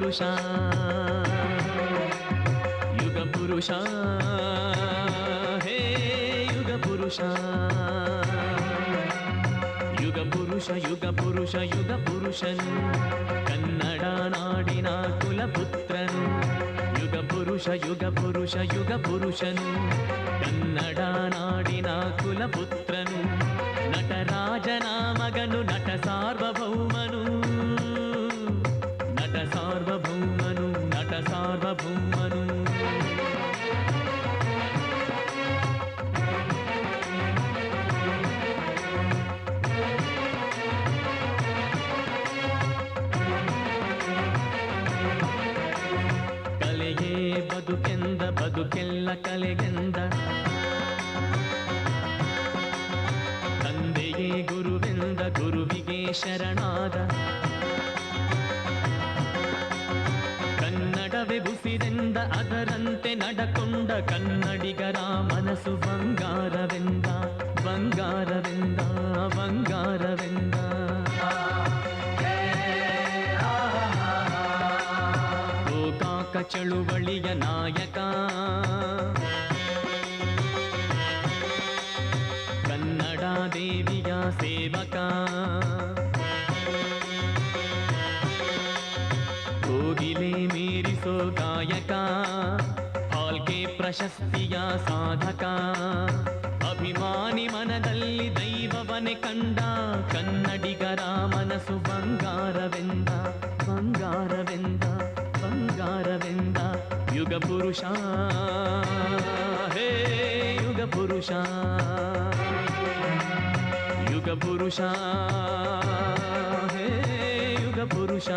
ಪುರುಷ ಯುಗ ಪುರುಷ ಹೇ ಯುಗ ಪುರುಷ ಯುಗ ಪುರುಷ ಯುಗ ಪುರುಷ ಯುಗ ಪುರುಷನು ಕನ್ನಡ ನಾಡಿನ ಕುಲಪುತ್ರನು ಯುಗ ಪುರುಷ ಯುಗ ಪುರುಷ ಯುಗ ಪುರುಷನು ಕನ್ನಡ ನಾಡಿನ ಕುಲಪುತ್ರನು ನಟರಾಜನ ಮಗನು ನಟ ಸಾರ್ವಭೌಮನು ನಟ ಸಾರ್ವಭೌಮನು ನಟ ಸಾರ್ವಭೌಮನು ಕಲೆಯೇ ಬದುಕೆಂದ ಬದುಕೆಲ್ಲ ಕಲೆಗೆಂದ ತಂದೆಯೇ ಗುರುವೆಂದ ಗುರುವಿಗೆ ಶರಣಾದ ಕನ್ನಡವೇ ಉಸಿರೆಂದ ಅದರಂತೆ ನಡಕೊಂಡ ಕನ್ನಡಿಗರ ಮನಸ್ಸು ಬಂಗಾರವೆಂದ ಬಂಗಾರವೆಂದ ಬಂಗಾರವೆಂದ ಗೋಕಾಕ ಚಳುವಳಿಯ ನಾಯಕ ಕನ್ನಡ ದೇವಿಯ ಸೇವಕ ಕೋಗಿಲೆ ಮೀರಿಸೋ ಗಾಯಕ ಹಾಲ್ಗೆ ಪ್ರಶಸ್ತಿಯ ಸಾಧಕ ಅಭಿಮಾನಿ ಮನದಲ್ಲಿ ದೈವವನೆ ಕಂಡ ಕನ್ನಡಿಗರ ಮನಸ್ಸು ಬಂಗಾರವೆಂದ ಬಂಗಾರವೆಂದ ಬಂಗಾರವೆಂದ ಯುಗ ಪುರುಷ ಹೇ ಯುಗ ಪುರುಷ ಯುಗ ಪುರುಷ ಹೇ ಯುಗ ಪುರುಷ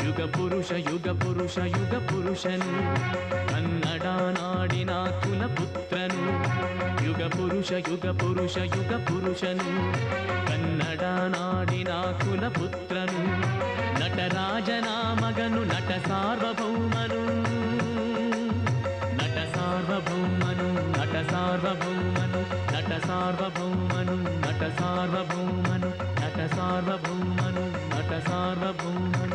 ಯುಗ ಪುರುಷ ಯುಗ ಪುರುಷ ಯುಗ ಪುರುಷನು ಕನ್ನಡ ನಾಡಿನ ಕುಲಪುತ್ರನು ಯುಗ ಪುರುಷ ಯುಗ ಪುರುಷ ಯುಗ ಪುರುಷನು ಕನ್ನಡ ನಾಡಿನ ಕುಲಪುತ್ರನು ನಟರಾಜನ ಮಗನು ನಟ ಸಾರ್ವಭೌಮನು ನಟ ಸಾರ್ವಭೌಮನು ನಟ ಸಾರ್ವಭೌಮನು ನಟ ಸಾರ್ವಭೌಮನು ನಟ ಸಾರ್ವಭೌಮನು ನಟ ಸಾರ್ವಭೌಮನು ನಟ ಸಾರ್ವಭೌಮನು